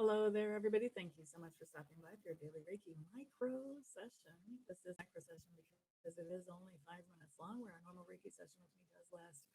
Hello there, everybody. Thank you so much for stopping by for your daily Reiki micro session. This is micro session because it is only 5 minutes long, where a normal Reiki session with me does last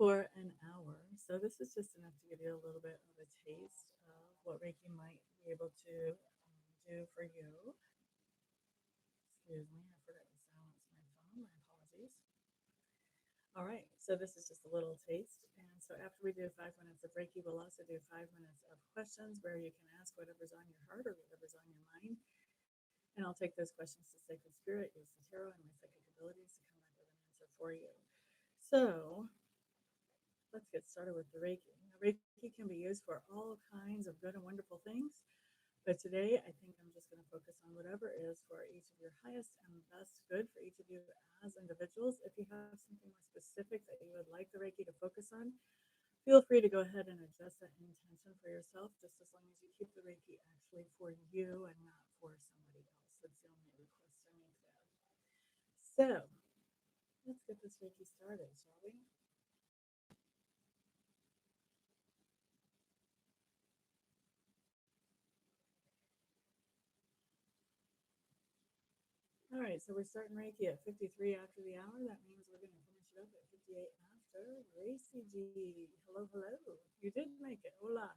for an hour. So this is just enough to give you a little bit of a taste of what Reiki might be able to do for you. Excuse me, I forgot to silence my phone. My apologies. All right, so this is just a little taste. And so after we do 5 minutes of Reiki, we'll also do 5 minutes of questions where you can ask whatever's on your heart or whatever's on your mind. And I'll take those questions to Sacred Spirit, use the tarot and my psychic abilities to come back with an answer for you. So let's get started with the Reiki. Now, Reiki can be used for all kinds of good and wonderful things. But today, I think I'm just going to focus on whatever is for each of your highest and best good for each of you as individuals. If you have something more specific that you would like the Reiki to focus on, feel free to go ahead and adjust that intention for yourself, just as long as you keep the Reiki actually for you and not for somebody else. That's the only request I make there. So let's get this Reiki started, shall we? All right, so we're starting Reiki at 53 after the hour. That means we're going to finish it up at 58 after. Gracie G, hello, hello. You did make it. Hola.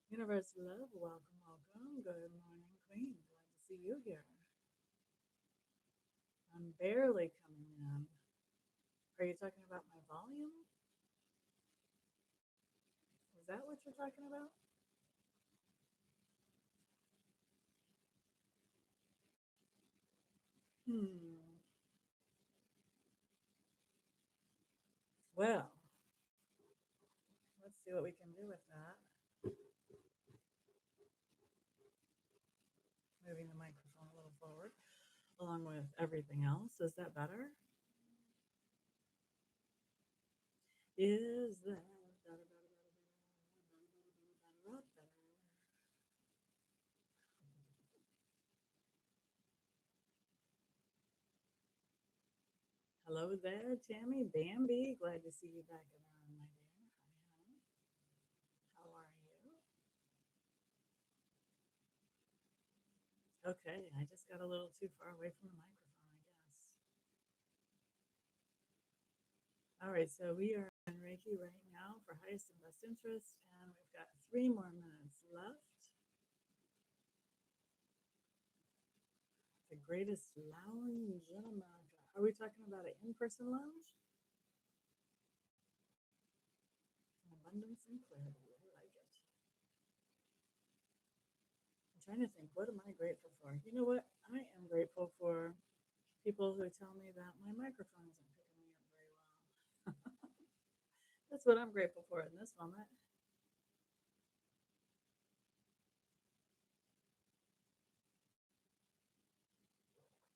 Universe love, welcome, welcome. Good morning, Queen. Glad to see you here. I'm barely coming in. Are you talking about my volume? Is that what you're talking about? Hmm. Well, let's see what we can do with that. Moving the microphone a little forward, along with everything else. Is that better? Is that better, better, better, better, better, better? Hello there, Tammy Bambi. Glad to see you back around, my dear. Hi, how are you? Okay, I just got a little too far away from the microphone, I guess. All right, so we are in Reiki right now for highest and best interest, and we've got 3 more minutes left. The greatest lounge in America. Are we talking about an in-person lounge? Abundance and clarity. I like it. I'm trying to think, what am I grateful for? You know what? I am grateful for people who tell me that my microphone isn't picking me up very well. That's what I'm grateful for in this moment.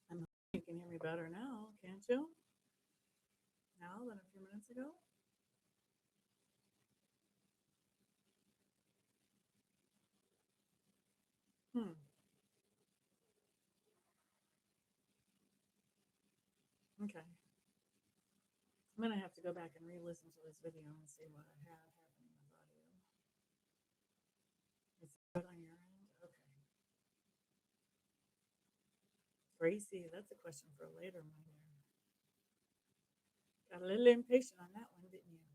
I'm hoping you can hear me better now, can't you? Now than a few minutes ago? Hmm. Okay. I'm gonna have to go back and re-listen to this video and see what I have happening with audio. Is it good on your end? Okay. Gracie, that's a question for later, my dear. Got a little impatient on that one, didn't you?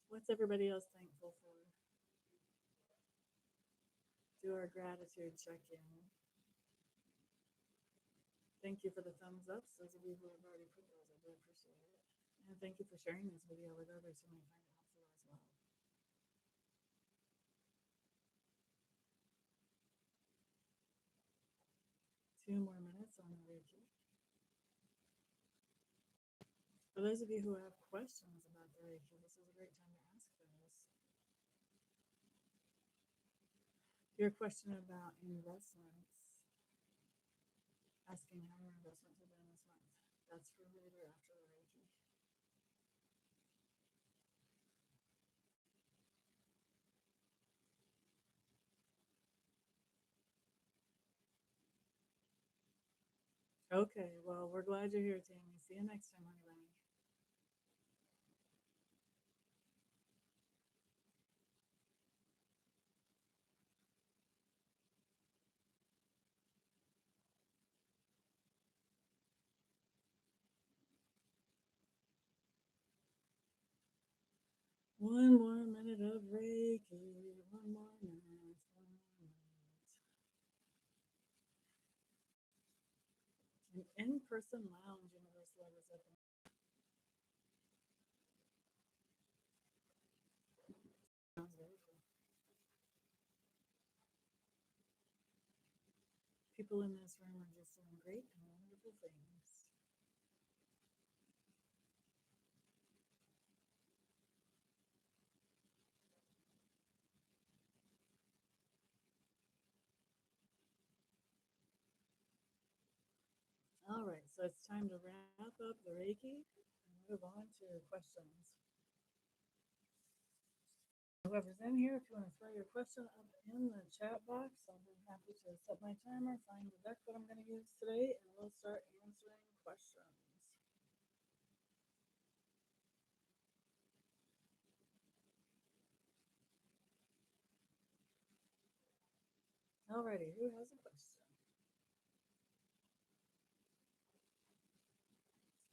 What's everybody else thankful for? Do our gratitude check in. Thank you for the thumbs ups. Those of you who have already put those, I do appreciate it. And thank you for sharing this video with others who may find it helpful as well. 2 more minutes on the Reiki. For those of you who have questions about the Reiki, this is a great time to ask those. Your question about investments, asking how your investments have been this month. That's for later after the Reiki. Okay, well, we're glad you're here, Tammy. See you next time, honey bunny. One more minute of Reiki. One more minute. One more minute. An in-person lounge universal was open. Sounds very cool. People in this room are just doing great and wonderful things. All right, so it's time to wrap up the Reiki and move on to questions. Whoever's in here, if you want to throw your question up in the chat box, I'll be happy to set my timer, find the deck that I'm going to use today, and we'll start answering questions. Alrighty, who has a question?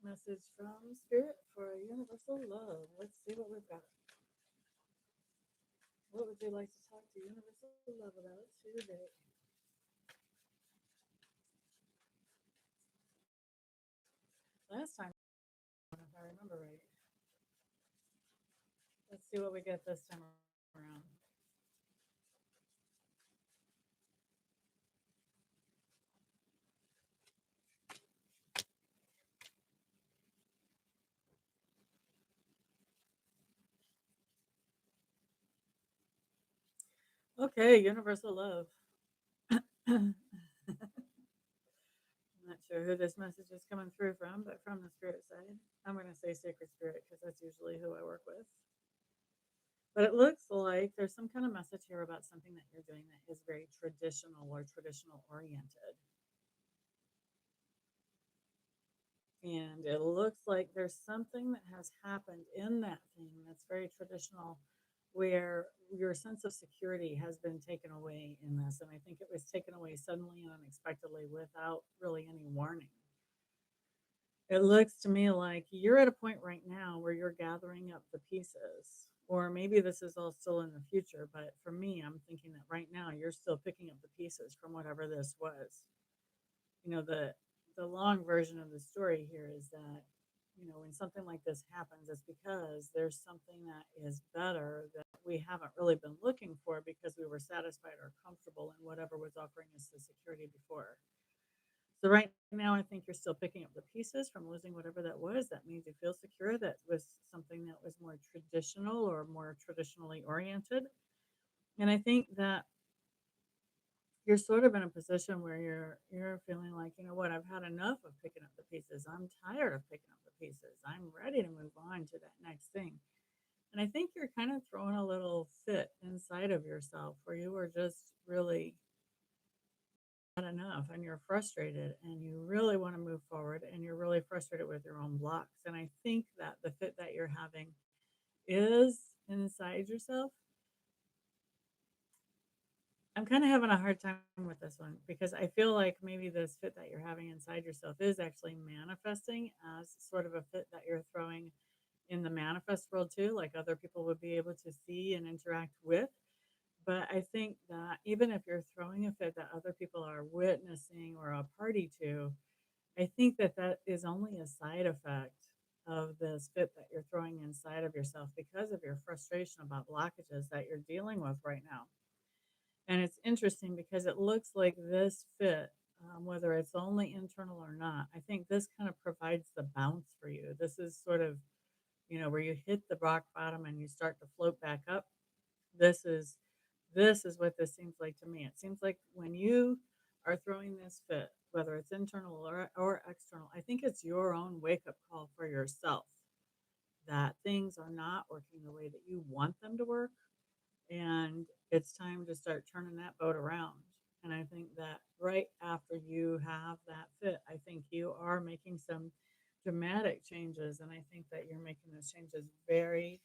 Message from Spirit for universal love. Let's see what we've got. What would you like to talk to universal love about today? Last time, if I remember right. Let's see what we get this time around. Okay, universal love. I'm not sure who this message is coming through from, but from the spirit side, I'm going to say sacred spirit because that's usually who I work with. But it looks like there's some kind of message here about something that you're doing that is very traditional or traditional oriented. And it looks like there's something that has happened in that thing that's very traditional where your sense of security has been taken away in this. And I think it was taken away suddenly and unexpectedly without really any warning. It looks to me like you're at a point right now where you're gathering up the pieces. Or maybe this is all still in the future, but for me, I'm thinking that right now you're still picking up the pieces from whatever this was. You know, the long version of the story here is that, you know, when something like this happens, it's because there's something that is better that we haven't really been looking for because we were satisfied or comfortable in whatever was offering us the security before. So right now, I think you're still picking up the pieces from losing whatever that was. That means you feel secure. That was something that was more traditional or more traditionally oriented. And I think that you're sort of in a position where you're feeling like, you know what, I've had enough of picking up the pieces. I'm tired of picking up the pieces. I'm ready to move on to that next thing. And I think you're kind of throwing a little fit inside of yourself where you are just really had enough and you're frustrated and you really want to move forward and you're really frustrated with your own blocks. And I think that the fit that you're having is inside yourself. I'm kind of having a hard time with this one because I feel like maybe this fit that you're having inside yourself is actually manifesting as sort of a fit that you're throwing in the manifest world too, like other people would be able to see and interact with. But I think that even if you're throwing a fit that other people are witnessing or a party to, I think that that is only a side effect of this fit that you're throwing inside of yourself because of your frustration about blockages that you're dealing with right now. And it's interesting because it looks like this fit, whether it's only internal or not, I think this kind of provides the bounce for you. This is sort of, you know, where you hit the rock bottom and you start to float back up. This is this is what this seems like to me. It seems like when you are throwing this fit, whether it's internal or external, I think it's your own wake up call for yourself that things are not working the way that you want them to work and it's time to start turning that boat around. And I think that right after you have that fit, I think you are making some dramatic changes. And I think that you're making those changes very,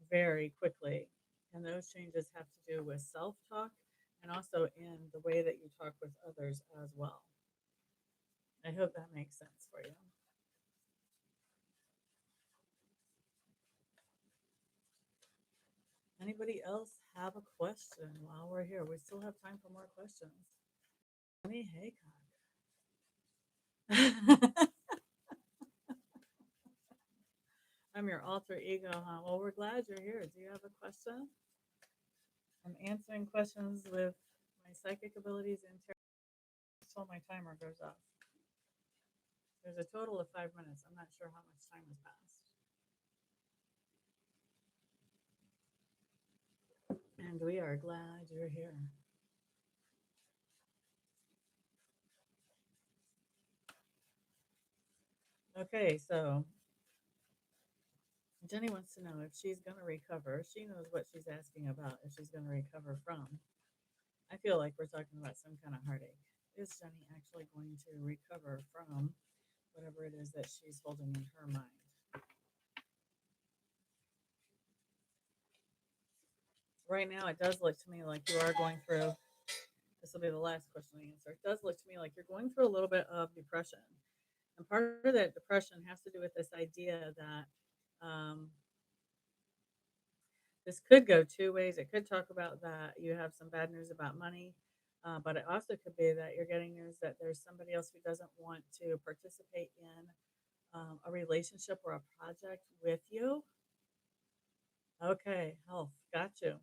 very quickly. And those changes have to do with self talk and also in the way that you talk with others as well. I hope that makes sense for you. anybody else have a question while we're here? We still have time for more questions. Jenny Haycock. I'm your alter ego, huh? Well, we're glad you're here. Do you have a question? I'm answering questions with my psychic abilities and until my timer goes off. There's a total of 5 minutes. I'm not sure how much time has passed. And we are glad you're here. Okay, so Jenny wants to know if she's going to recover. She knows what she's asking about, if she's going to recover from. I feel like we're talking about some kind of heartache. Is Jenny actually going to recover from whatever it is that she's holding in her mind? Right now, it does look to me like you are going through, this will be the last question I answer. It does look to me like you're going through a little bit of depression. And part of that depression has to do with this idea that this could go two ways. It could talk about that you have some bad news about money, but it also could be that you're getting news that there's somebody else who doesn't want to participate in a relationship or a project with you. Okay, health. Got you.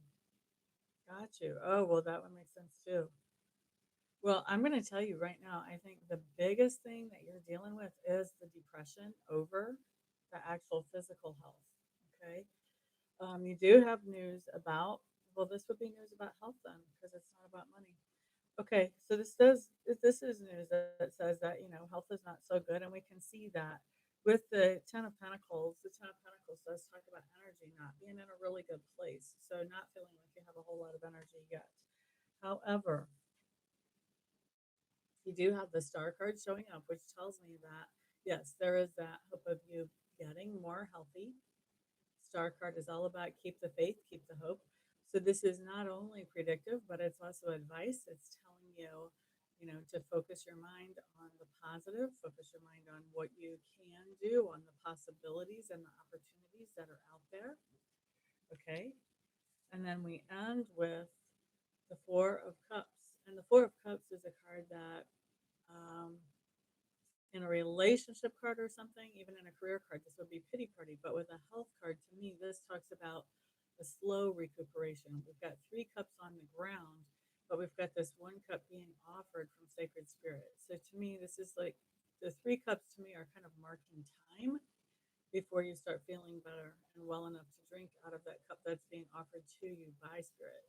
Got you. Oh, well, that one makes sense too. Well, I'm going to tell you right now, I think the biggest thing that you're dealing with is the depression over the actual physical health. Okay. You do have news about, well, this would be news about health then, because it's not about money. Okay, so this is news that says that health is not so good, and we can see that with the Ten of Pentacles. The Ten of Pentacles does talk about energy not being in a really good place, so not feeling like you have a whole lot of energy yet. However, you do have the Star card showing up, which tells me that yes, there is that hope of you getting more healthy. Star card is all about keep the faith, keep the hope. So this is not only predictive, but it's also advice. It's telling you, to focus your mind on the positive, focus your mind on what you can do, on the possibilities and the opportunities that are out there. Okay. And then we end with the Four of Cups. And the Four of Cups is a card that um, in a relationship card or something, even in a career card, this would be pity party. But with a health card, to me, this talks about a slow recuperation. We've got three cups on the ground, but we've got this one cup being offered from Sacred Spirit. So to me, this is like the three cups to me are kind of marking time before you start feeling better and well enough to drink out of that cup that's being offered to you by Spirit.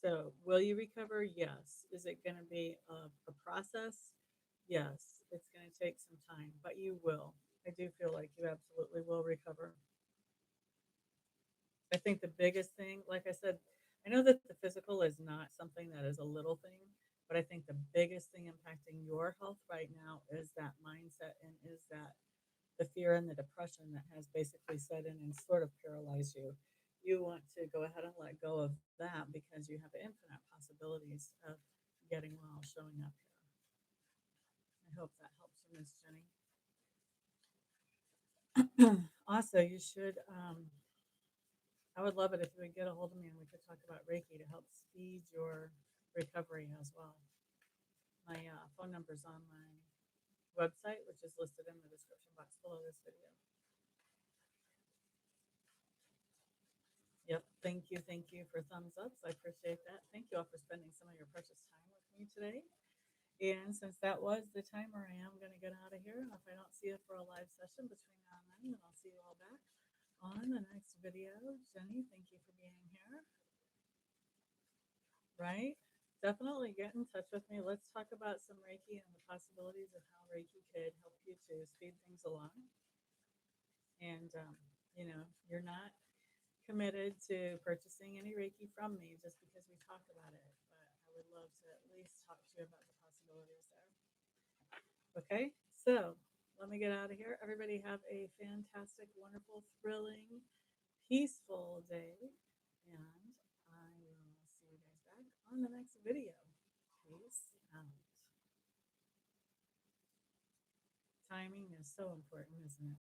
So, will you recover? Yes. Is it going to be a process? Yes. It's going to take some time, but you will. I do feel like you absolutely will recover. I think the biggest thing, like I said, I know that the physical is not something that is a little thing, but I think the biggest thing impacting your health right now is that mindset and is that the fear and the depression that has basically set in and sort of paralyzed you. You want to go ahead and let go of that because you have infinite possibilities of getting well, showing up here. I hope that helps you, Miss Jenny. Also, you should. I would love it if you would get a hold of me and we could talk about Reiki to help speed your recovery as well. My phone number is on my website, which is listed in the description box below this video. Yep. Thank you for thumbs ups. I appreciate that. Thank you all for spending some of your precious time with me today. And since that was the timer, I am going to get out of here. If I don't see you for a live session between now and then I'll see you all back on the next video. Jenny, thank you for being here. Right? Definitely get in touch with me. Let's talk about some Reiki and the possibilities of how Reiki could help you to speed things along. And, you're not committed to purchasing any Reiki from me just because we talk about it, but I would love to at least talk to you about the possibilities there. Okay, so let me get out of here. Everybody have a fantastic, wonderful, thrilling, peaceful day, and I will see you guys back on the next video. Peace out. Timing is so important, isn't it?